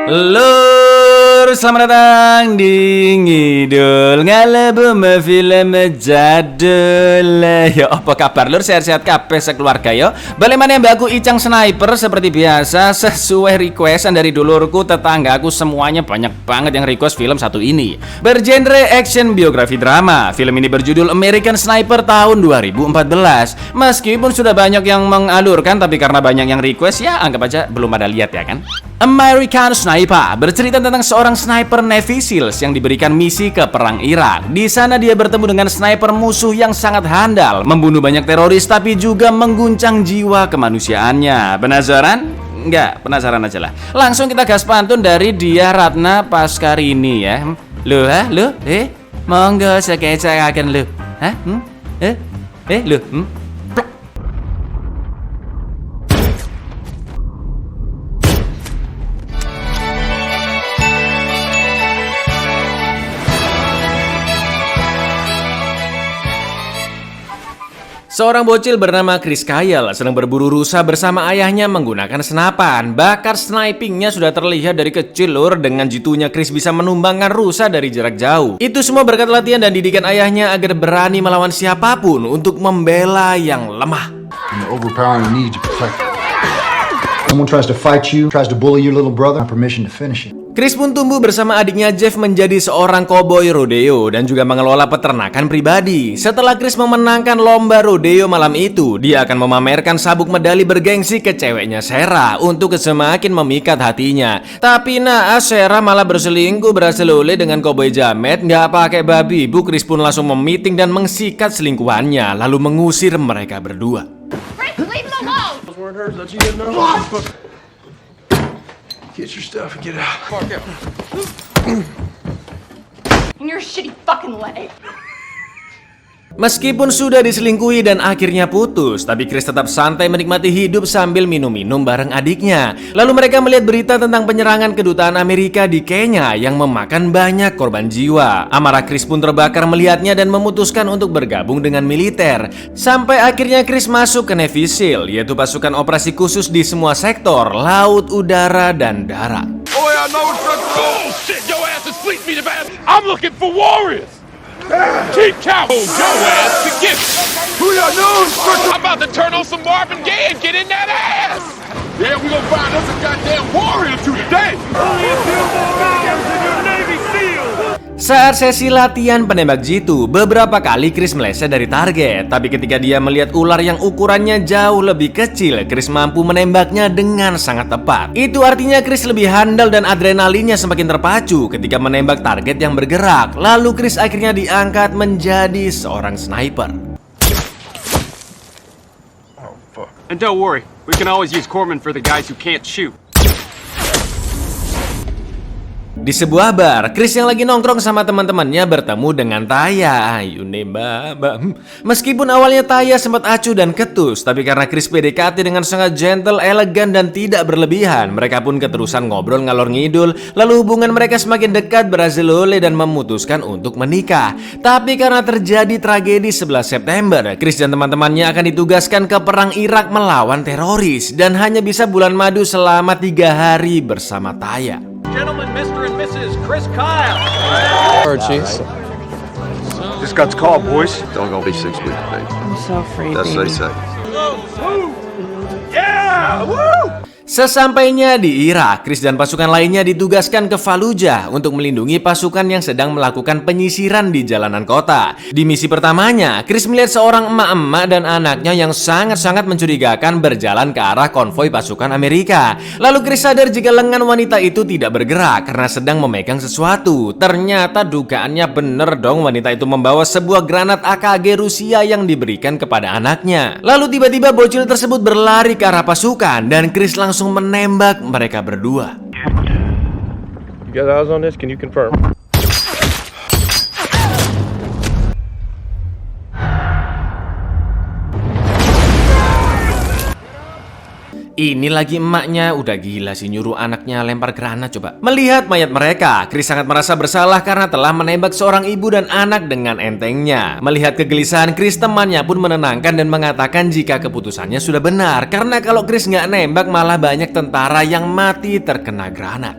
Lur, selamat datang di Ngidul Ngalebum Film Jadul. Yo, apa kabar lur? Sehat-sehat kabeh sekeluarga yo. Balik maneh Mbak aku Icang Sniper seperti biasa sesuai requestan dari dulurku tetanggaku semuanya banyak banget yang request film satu ini. Bergenre action biografi drama. Film ini berjudul American Sniper tahun 2014. Meskipun sudah banyak yang mengalurkan tapi karena banyak yang request ya anggap aja belum ada lihat ya kan. American Sniper bercerita tentang seorang sniper Navy SEALs yang diberikan misi ke perang Irak. Di sana dia bertemu dengan sniper musuh yang sangat handal, membunuh banyak teroris tapi juga mengguncang jiwa kemanusiaannya. Penasaran? Enggak, penasaran aja lah. Langsung kita gas pantun dari Dia Ratna Paskarini ya. Loh, ha? Loh? Monggo sekecakaken loh. Hah? Loh? Seorang bocil bernama Chris Kyle sedang berburu rusa bersama ayahnya menggunakan senapan. Bakat snipingnya sudah terlihat dari kecil lur. Dengan jitunya Chris bisa menumbangkan rusa dari jarak jauh. Itu semua berkat latihan dan didikan ayahnya agar berani melawan siapapun untuk membela yang lemah. Someone tries to fight you, tries to bully your little brother, permission to finish it. Chris pun tumbuh bersama adiknya Jeff menjadi seorang koboi rodeo dan juga mengelola peternakan pribadi. Setelah Chris memenangkan lomba rodeo malam itu, dia akan memamerkan sabuk medali bergengsi ke ceweknya Sarah untuk semakin memikat hatinya. Tapi naas Sarah malah berselingkuh berhasil oleh dengan koboi jamet nggak pakai babi. Bu Chris pun langsung memiting dan mengsikat selingkuhannya lalu mengusir mereka berdua. Get your stuff and get out. Fuck out. And your shitty fucking leg. Meskipun sudah diselingkuhi dan akhirnya putus, tapi Chris tetap santai menikmati hidup sambil minum-minum bareng adiknya. Lalu mereka melihat berita tentang penyerangan kedutaan Amerika di Kenya yang memakan banyak korban jiwa. Amarah Chris pun terbakar melihatnya dan memutuskan untuk bergabung dengan militer. Sampai akhirnya Chris masuk ke Navy SEAL, yaitu pasukan operasi khusus di semua sektor, laut, udara, dan darat. Oh yeah, I know it's shit, your ass is sleep me the bad. I'm looking for warriors. Keep count. Hold your ass to get it. Who y'all know? I'm about to turn on some Marvin Gaye and get in that ass. Yeah, we gonna find us a goddamn warrior today. Only a few more hours in your Navy SEAL. Saat sesi latihan penembak jitu, beberapa kali Chris meleset dari target. Tapi ketika dia melihat ular yang ukurannya jauh lebih kecil, Chris mampu menembaknya dengan sangat tepat. Itu artinya Chris lebih handal dan adrenalinnya semakin terpacu ketika menembak target yang bergerak. Lalu Chris akhirnya diangkat menjadi seorang sniper. Oh fuck. And don't worry, we can always use corpsmen for the guys who can't shoot. Di sebuah bar, Chris yang lagi nongkrong sama teman-temannya bertemu dengan Taya. Ayo nih mbak. Meskipun awalnya Taya sempat acuh dan ketus, tapi karena Chris PDKT dengan sangat gentle, elegan, dan tidak berlebihan, mereka pun keterusan ngobrol ngalor ngidul. Lalu hubungan mereka semakin dekat berhasil oleh dan memutuskan untuk menikah. Tapi karena terjadi tragedi 11 September, Chris dan teman-temannya akan ditugaskan ke perang Irak melawan teroris dan hanya bisa bulan madu selama 3 hari bersama Taya. Gentlemen, Mr. and Mrs. Chris Kyle. Just got the call, boys. Don't gonna be 6 weeks, baby. I'm so afraid, That's they say. Yeah! Woo! Sesampainya di Irak, Chris dan pasukan lainnya ditugaskan ke Fallujah untuk melindungi pasukan yang sedang melakukan penyisiran di jalanan kota. Di misi pertamanya, Chris melihat seorang emak-emak dan anaknya yang sangat-sangat mencurigakan berjalan ke arah konvoi pasukan Amerika. Lalu Chris sadar jika lengan wanita itu tidak bergerak karena sedang memegang sesuatu. Ternyata dugaannya bener dong, wanita itu membawa sebuah granat AKG Rusia yang diberikan kepada anaknya. Lalu tiba-tiba bocil tersebut berlari ke arah pasukan dan Chris langsung menembak mereka berdua. You got eyes on this? Can you confirm? Ini lagi emaknya udah gila sih nyuruh anaknya lempar granat coba. Melihat mayat mereka, Chris sangat merasa bersalah karena telah menembak seorang ibu dan anak dengan entengnya. Melihat kegelisahan Chris, temannya pun menenangkan dan mengatakan jika keputusannya sudah benar. Karena kalau Chris nggak nembak malah banyak tentara yang mati terkena granat.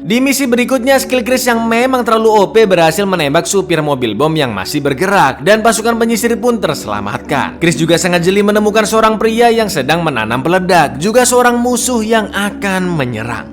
Di misi berikutnya, skill Chris yang memang terlalu OP berhasil menembak supir mobil bom yang masih bergerak dan pasukan penyisir pun terselamatkan. Chris juga sangat jeli menemukan seorang pria yang sedang menanam peledak, juga seorang musuh yang akan menyerang.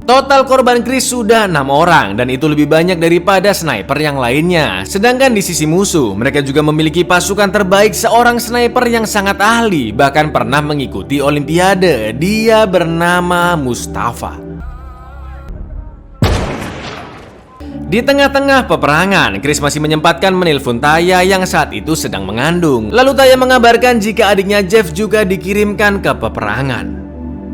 Total korban Chris sudah 6 orang dan itu lebih banyak daripada sniper yang lainnya. Sedangkan di sisi musuh, mereka juga memiliki pasukan terbaik, seorang sniper yang sangat ahli, bahkan pernah mengikuti olimpiade. Dia bernama Mustafa. Di tengah-tengah peperangan, Chris masih menyempatkan menelpon Taya yang saat itu sedang mengandung. Lalu Taya mengabarkan jika adiknya Jeff juga dikirimkan ke peperangan.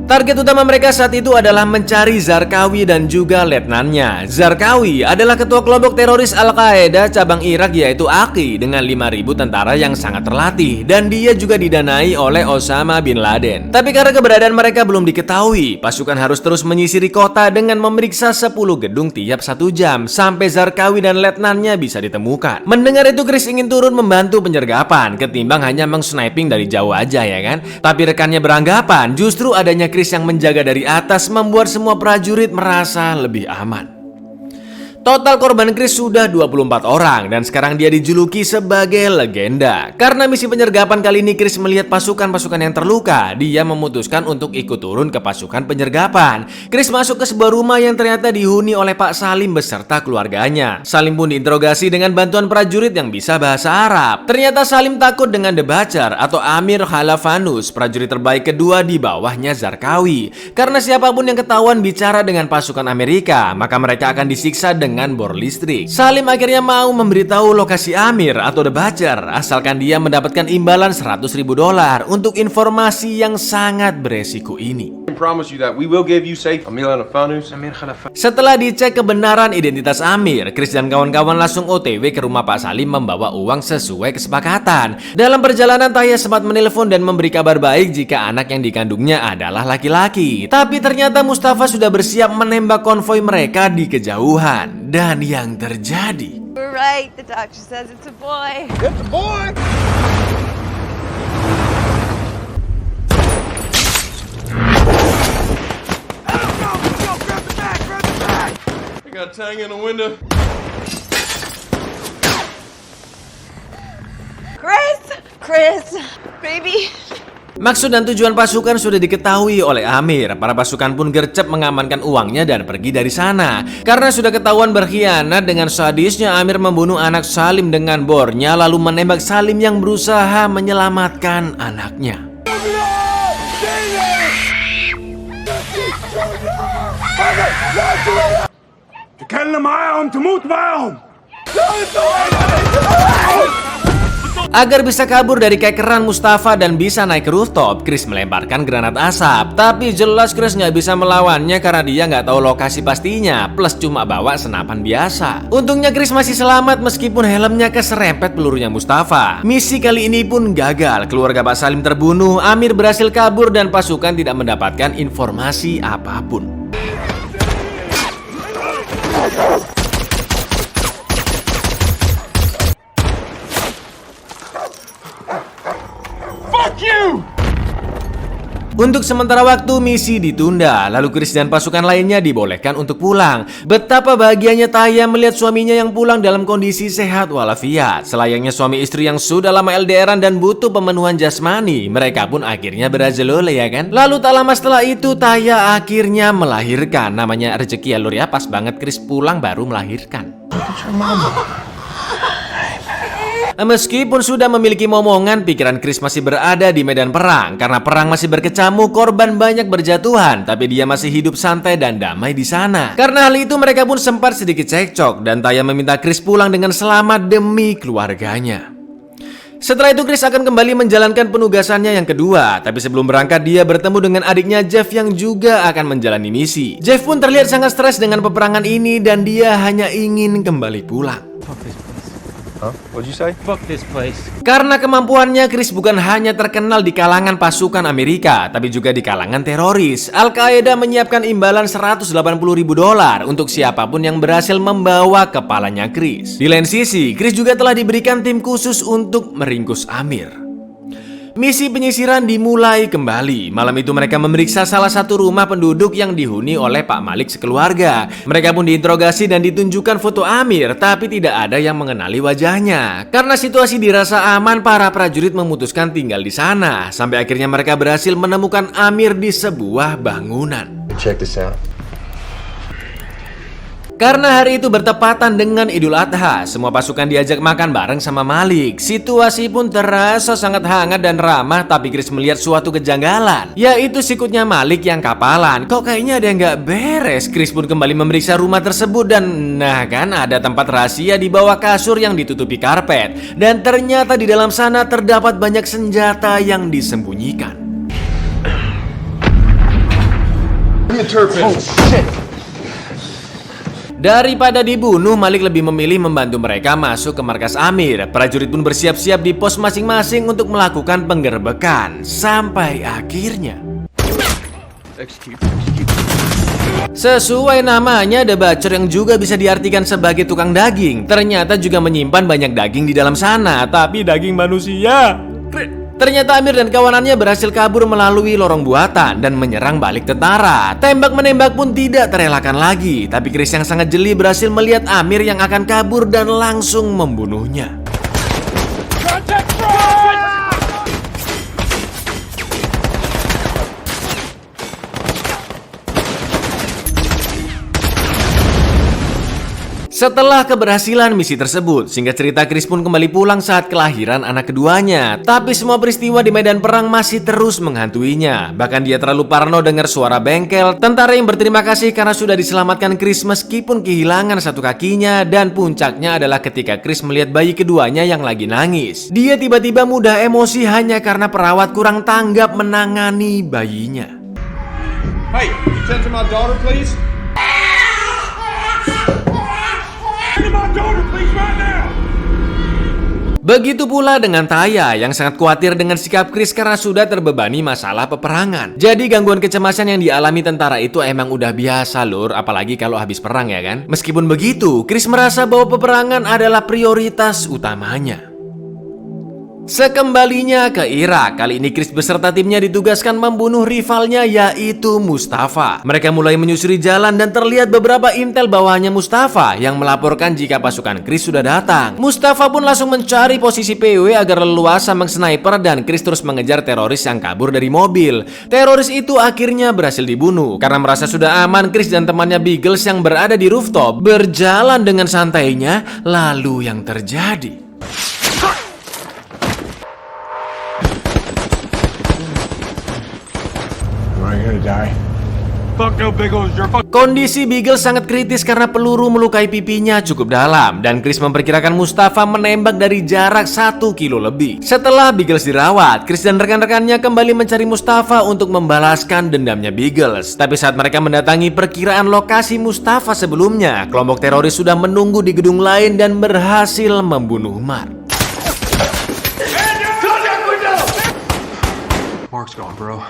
Target utama mereka saat itu adalah mencari Zarqawi dan juga letnannya. Zarqawi adalah ketua kelompok teroris Al-Qaeda cabang Irak yaitu AQI dengan 5.000 tentara yang sangat terlatih dan dia juga didanai oleh Osama bin Laden. Tapi karena keberadaan mereka belum diketahui, pasukan harus terus menyisiri kota dengan memeriksa 10 gedung tiap 1 jam sampai Zarqawi dan letnannya bisa ditemukan. Mendengar itu Chris ingin turun membantu penyergapan ketimbang hanya meng-sniping dari jauh aja ya kan. Tapi rekannya beranggapan justru adanya Chris yang menjaga dari atas membuat semua prajurit merasa lebih aman. Total korban Chris sudah 24 orang dan sekarang dia dijuluki sebagai legenda. Karena misi penyergapan kali ini Chris melihat pasukan-pasukan yang terluka, dia memutuskan untuk ikut turun ke pasukan penyergapan. Chris masuk ke sebuah rumah yang ternyata dihuni oleh Pak Salim beserta keluarganya. Salim pun diinterogasi dengan bantuan prajurit yang bisa bahasa Arab. Ternyata Salim takut dengan The Butcher atau Amir Halafanus, prajurit terbaik kedua di bawahnya Zarqawi. Karena siapapun yang ketahuan bicara dengan pasukan Amerika, maka mereka akan disiksa dengan bor listrik. Salim akhirnya mau memberitahu lokasi Amir atau The Butcher asalkan dia mendapatkan imbalan $100.000 untuk informasi yang sangat beresiko ini. Setelah dicek kebenaran identitas Amir, Chris dan kawan-kawan langsung OTW ke rumah Pak Salim membawa uang sesuai kesepakatan. Dalam perjalanan Taya sempat menelpon dan memberi kabar baik jika anak yang dikandungnya adalah laki-laki. Tapi ternyata Mustafa sudah bersiap menembak konvoi mereka di kejauhan. Dan yang terjadi, We're right, the doctor says it's a boy. It's a boy! I got a tang in the window. Chris, baby. maksud dan tujuan pasukan sudah diketahui oleh Amir. Para pasukan pun gercep mengamankan uangnya dan pergi dari sana. Karena sudah ketahuan berkhianat, dengan sadisnya Amir membunuh anak Salim dengan bornya lalu menembak Salim yang berusaha menyelamatkan anaknya. Agar bisa kabur dari kekeran Mustafa dan bisa naik ke rooftop, Chris melemparkan granat asap. Tapi jelas Chris nggak bisa melawannya karena dia nggak tahu lokasi pastinya, plus cuma bawa senapan biasa. Untungnya Chris masih selamat meskipun helmnya keserempet pelurunya Mustafa. Misi kali ini pun gagal, keluarga Pak Salim terbunuh, Amir berhasil kabur dan pasukan tidak mendapatkan informasi apapun. Untuk sementara waktu misi ditunda, lalu Chris dan pasukan lainnya dibolehkan untuk pulang. Betapa bahagianya Taya melihat suaminya yang pulang dalam kondisi sehat walafiat. Selayaknya suami istri yang sudah lama LDRan dan butuh pemenuhan jasmani, mereka pun akhirnya berajolole ya kan. Lalu tak lama setelah itu Taya akhirnya melahirkan. Namanya rezeki ya lur ya, pas banget Chris pulang baru melahirkan. Meskipun sudah memiliki momongan, pikiran Chris masih berada di medan perang. Karena perang masih berkecamuk, korban banyak berjatuhan, tapi dia masih hidup santai dan damai di sana. Karena hal itu mereka pun sempat sedikit cekcok dan Taya meminta Chris pulang dengan selamat demi keluarganya. Setelah itu Chris akan kembali menjalankan penugasannya yang kedua. Tapi sebelum berangkat dia bertemu dengan adiknya Jeff yang juga akan menjalani misi. Jeff pun terlihat sangat stres dengan peperangan ini dan dia hanya ingin kembali pulang. What'd you say? Fuck this place. Karena kemampuannya, Chris bukan hanya terkenal di kalangan pasukan Amerika, tapi juga di kalangan teroris. Al-Qaeda menyiapkan imbalan $180.000 untuk siapapun yang berhasil membawa kepalanya Chris. Di lain sisi, Chris juga telah diberikan tim khusus untuk meringkus Amir. Misi penyisiran dimulai kembali. Malam itu mereka memeriksa salah satu rumah penduduk yang dihuni oleh Pak Malik sekeluarga. Mereka pun diinterogasi dan ditunjukkan foto Amir, tapi tidak ada yang mengenali wajahnya. Karena situasi dirasa aman, para prajurit memutuskan tinggal di sana. Sampai akhirnya mereka berhasil menemukan Amir di sebuah bangunan. Check this out. Karena hari itu bertepatan dengan Idul Adha, semua pasukan diajak makan bareng sama Malik. Situasi pun terasa sangat hangat dan ramah, tapi Chris melihat suatu kejanggalan, yaitu sikutnya Malik yang kapalan. Kok kayaknya ada yang gak beres? Chris pun kembali memeriksa rumah tersebut dan nah kan ada tempat rahasia di bawah kasur yang ditutupi karpet. Dan ternyata di dalam sana terdapat banyak senjata yang disembunyikan. Oh shit! Daripada dibunuh, Malik lebih memilih membantu mereka masuk ke markas Amir. Prajurit pun bersiap-siap di pos masing-masing untuk melakukan penggerbekan. Sampai akhirnya sesuai namanya, The Butcher yang juga bisa diartikan sebagai tukang daging, ternyata juga menyimpan banyak daging di dalam sana, tapi daging manusia. Ternyata Amir dan kawanannya berhasil kabur melalui lorong buatan dan menyerang balik tentara. Tembak-menembak pun tidak terelakkan lagi, tapi Chris yang sangat jeli berhasil melihat Amir yang akan kabur dan langsung membunuhnya. Setelah keberhasilan misi tersebut, singkat cerita Chris pun kembali pulang saat kelahiran anak keduanya. Tapi semua peristiwa di medan perang masih terus menghantuinya. Bahkan dia terlalu parno dengar suara bengkel, tentara yang berterima kasih karena sudah diselamatkan Chris meskipun kehilangan satu kakinya. Dan puncaknya adalah ketika Chris melihat bayi keduanya yang lagi nangis. Dia tiba-tiba mudah emosi hanya karena perawat kurang tanggap menangani bayinya. Hey, you tend to my daughter, please? Begitu pula dengan Taya yang sangat khawatir dengan sikap Chris karena sudah terbebani masalah peperangan. Jadi gangguan kecemasan yang dialami tentara itu emang udah biasa lur, apalagi kalau habis perang ya kan. Meskipun begitu, Chris merasa bahwa peperangan adalah prioritas utamanya. Sekembalinya ke Irak, kali ini Chris beserta timnya ditugaskan membunuh rivalnya yaitu Mustafa. Mereka mulai menyusuri jalan dan terlihat beberapa intel bawahannya Mustafa yang melaporkan jika pasukan Chris sudah datang. Mustafa pun langsung mencari posisi PW agar leluasa mengsniper dan Chris terus mengejar teroris yang kabur dari mobil. Teroris itu akhirnya berhasil dibunuh. Karena merasa sudah aman, Chris dan temannya Beagles yang berada di rooftop berjalan dengan santainya. Lalu yang terjadi, kondisi Beagle sangat kritis karena peluru melukai pipinya cukup dalam dan Chris memperkirakan Mustafa menembak dari jarak 1 kilo lebih. Setelah Beagles dirawat, Chris dan rekan-rekannya kembali mencari Mustafa untuk membalaskan dendamnya Beagles. Tapi saat mereka mendatangi perkiraan lokasi Mustafa sebelumnya, kelompok teroris sudah menunggu di gedung lain dan berhasil membunuh Mark. Mark's gone, bro.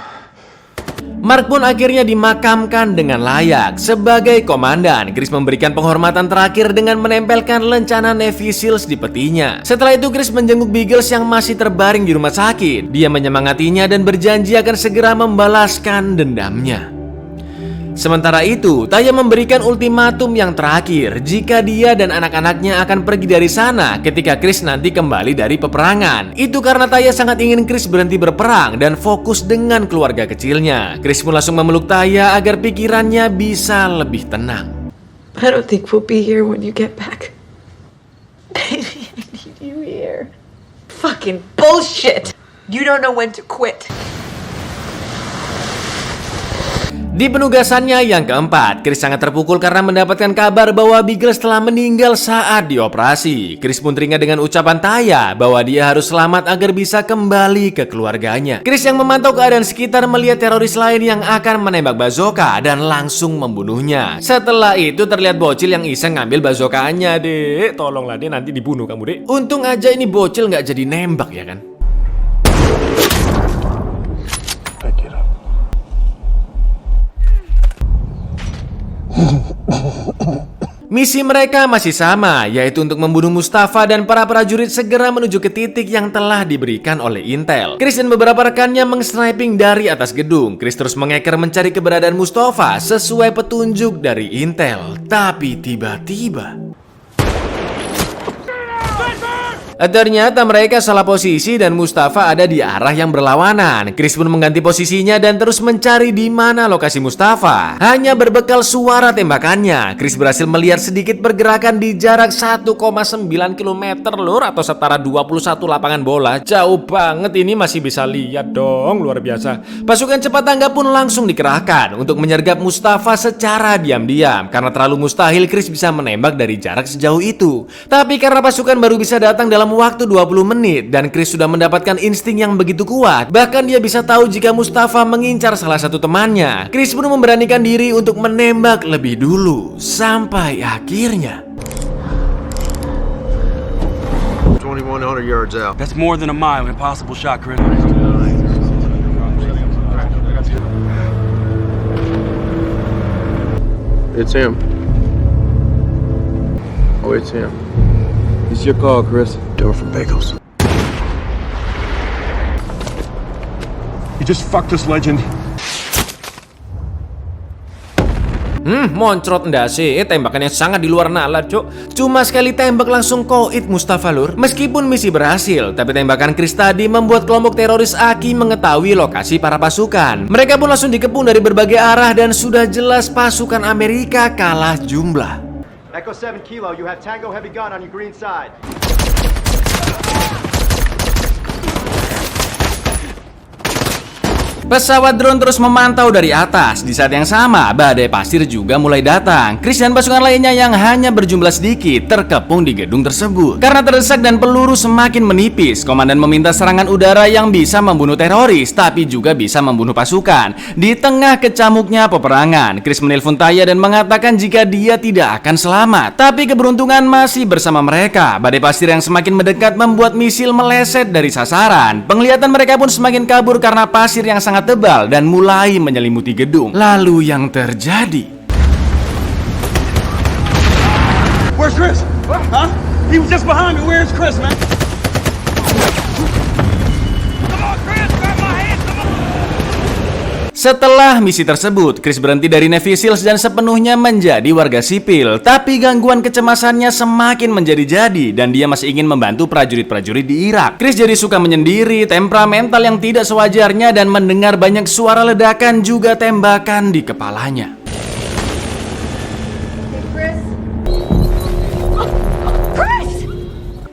Mark pun akhirnya dimakamkan dengan layak. Sebagai komandan, Chris memberikan penghormatan terakhir dengan menempelkan lencana Navy Seals di petinya. Setelah itu Chris menjenguk Beagles yang masih terbaring di rumah sakit. Dia menyemangatinya dan berjanji akan segera membalaskan dendamnya. Sementara itu, Taya memberikan ultimatum yang terakhir jika dia dan anak-anaknya akan pergi dari sana ketika Chris nanti kembali dari peperangan. Itu karena Taya sangat ingin Chris berhenti berperang dan fokus dengan keluarga kecilnya. Chris pun langsung memeluk Taya agar pikirannya bisa lebih tenang. I don't think we'll be here when you get back. Baby, I need you here. Fucking bullshit! You don't know when to quit. Di penugasannya yang keempat, Chris sangat terpukul karena mendapatkan kabar bahwa Biggles telah meninggal saat dioperasi. Chris pun teringat dengan ucapan Taya bahwa dia harus selamat agar bisa kembali ke keluarganya. Chris yang memantau keadaan sekitar melihat teroris lain yang akan menembak bazooka dan langsung membunuhnya. Setelah itu terlihat bocil yang iseng ngambil bazookaannya. Dek, tolonglah dek, nanti dibunuh kamu dek. Untung aja ini bocil nggak jadi nembak ya kan. Misi mereka masih sama, yaitu untuk membunuh Mustafa dan para prajurit segera menuju ke titik yang telah diberikan oleh Intel. Chris dan beberapa rekannya meng-sniping dari atas gedung. Chris terus mengeker mencari keberadaan Mustafa sesuai petunjuk dari Intel. Tapi tiba-tiba ternyata mereka salah posisi dan Mustafa ada di arah yang berlawanan. Chris pun mengganti posisinya dan terus mencari di mana lokasi Mustafa. Hanya berbekal suara tembakannya, Chris berhasil melihat sedikit pergerakan di jarak 1,9 km lur atau setara 21 lapangan bola. Jauh banget ini masih bisa lihat dong, luar biasa. Pasukan cepat tanggap pun langsung dikerahkan untuk menyergap Mustafa secara diam-diam. Karena terlalu mustahil Chris bisa menembak dari jarak sejauh itu. Tapi karena pasukan baru bisa datang dalam waktu 20 menit dan Chris sudah mendapatkan insting yang begitu kuat, bahkan dia bisa tahu jika Mustafa mengincar salah satu temannya. Chris pun memberanikan diri untuk menembak lebih dulu sampai akhirnya 2,100 yards out. That's more than a mile. Impossible shot, Chris. It's him. Oh, it's him. It's your call, Chris. Do it for bagels. You just fucked this legend. Moncrot ndase, tembakannya sangat di luar nalar, cok. Cuma sekali tembak langsung koit Mustafa lur. Meskipun misi berhasil, tapi tembakan Chris tadi membuat kelompok teroris Aki mengetahui lokasi para pasukan. Mereka pun langsung dikepung dari berbagai arah dan sudah jelas pasukan Amerika kalah jumlah. Echo 7 Kilo, you have Tango Heavy Gun on your green side. Pesawat drone terus memantau dari atas. Di saat yang sama, badai pasir juga mulai datang. Chris dan pasukan lainnya yang hanya berjumlah sedikit terkepung di gedung tersebut. Karena terdesak dan peluru semakin menipis, komandan meminta serangan udara yang bisa membunuh teroris, tapi juga bisa membunuh pasukan. Di tengah kecamuknya peperangan, Chris menelpon Taya dan mengatakan jika dia tidak akan selamat. Tapi keberuntungan masih bersama mereka. Badai pasir yang semakin mendekat membuat misil meleset dari sasaran. Penglihatan mereka pun semakin kabur karena pasir yang sangat tebal dan mulai menyelimuti gedung. Lalu yang terjadi, Where's Chris? Huh? He was just behind me. Where's Chris, man? setelah misi tersebut, Chris berhenti dari Navy Seals dan sepenuhnya menjadi warga sipil. Tapi gangguan kecemasannya semakin menjadi-jadi dan dia masih ingin membantu prajurit-prajurit di Irak. Chris jadi suka menyendiri, temperamental yang tidak sewajarnya dan mendengar banyak suara ledakan juga tembakan di kepalanya.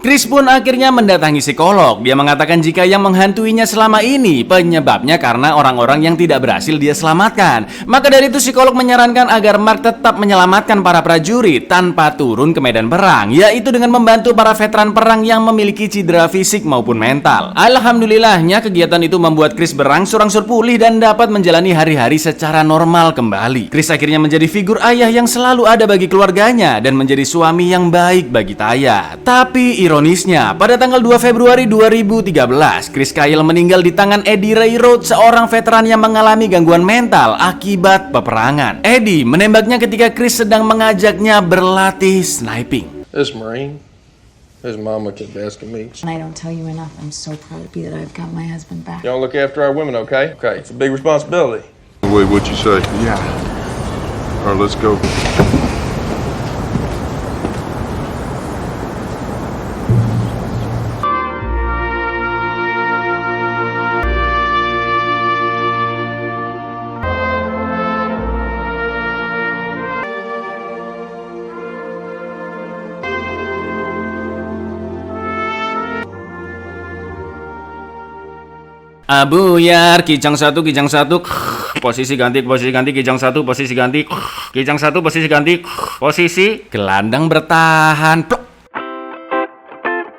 Chris pun akhirnya mendatangi psikolog. Dia mengatakan jika yang menghantuinya selama ini penyebabnya karena orang-orang yang tidak berhasil dia selamatkan. Maka dari itu psikolog menyarankan agar Mark tetap menyelamatkan para prajurit tanpa turun ke medan perang, yaitu dengan membantu para veteran perang yang memiliki cedera fisik maupun mental. Alhamdulillahnya kegiatan itu membuat Chris berangsur-angsur pulih dan dapat menjalani hari-hari secara normal kembali. Chris akhirnya menjadi figur ayah yang selalu ada bagi keluarganya dan menjadi suami yang baik bagi Taya. Tapi ironisnya, pada tanggal 2 Februari 2013, Chris Kyle meninggal di tangan Eddie Ray Road, seorang veteran yang mengalami gangguan mental akibat peperangan. Eddie menembaknya ketika Chris sedang mengajaknya berlatih sniping. This Marine, his mama kept asking me. I don't tell you enough. I'm so proud to be that I've got my husband back. Y'all look after our women, okay? Okay, it's a big responsibility. Wait, what you say? Yeah. All right, let's go. Buyar, kijang satu, posisi ganti, kijang satu, posisi ganti, kijang satu, posisi ganti, posisi gelandang bertahan. Plok.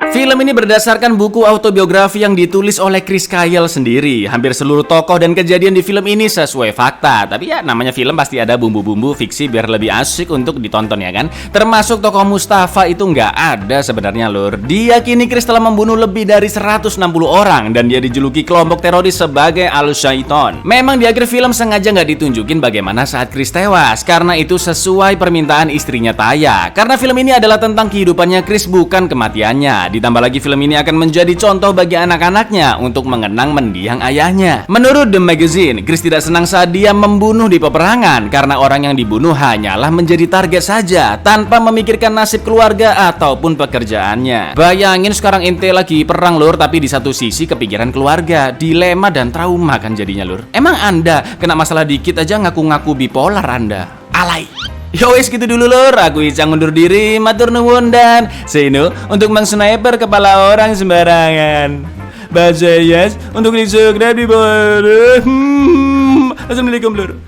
Film ini berdasarkan buku autobiografi yang ditulis oleh Chris Kyle sendiri. Hampir seluruh tokoh dan kejadian di film ini sesuai fakta. Tapi ya namanya film pasti ada bumbu-bumbu fiksi biar lebih asik untuk ditonton ya kan. Termasuk tokoh Mustafa itu nggak ada sebenarnya lur. Diyakini Chris telah membunuh lebih dari 160 orang dan dia dijuluki kelompok teroris sebagai Al-Syaiton. Memang di akhir film sengaja nggak ditunjukin bagaimana saat Chris tewas karena itu sesuai permintaan istrinya Taya. Karena film ini adalah tentang kehidupannya Chris bukan kematiannya. Ditambah lagi film ini akan menjadi contoh bagi anak-anaknya untuk mengenang mendiang ayahnya. Menurut The Magazine, Chris tidak senang saat dia membunuh di peperangan karena orang yang dibunuh hanyalah menjadi target saja tanpa memikirkan nasib keluarga ataupun pekerjaannya. Bayangin sekarang ente lagi perang lur, tapi di satu sisi kepikiran keluarga, dilema dan trauma kan jadinya lur. Emang Anda kena masalah dikit aja ngaku-ngaku bipolar Anda? Alay. Yowes gitu dulu lur, aku Icang undur diri, matur nuwun dan seno untuk meng-sniper kepala orang sembarangan. Bahasa yes untuk di subscribe di bawah. Assalamualaikum lur.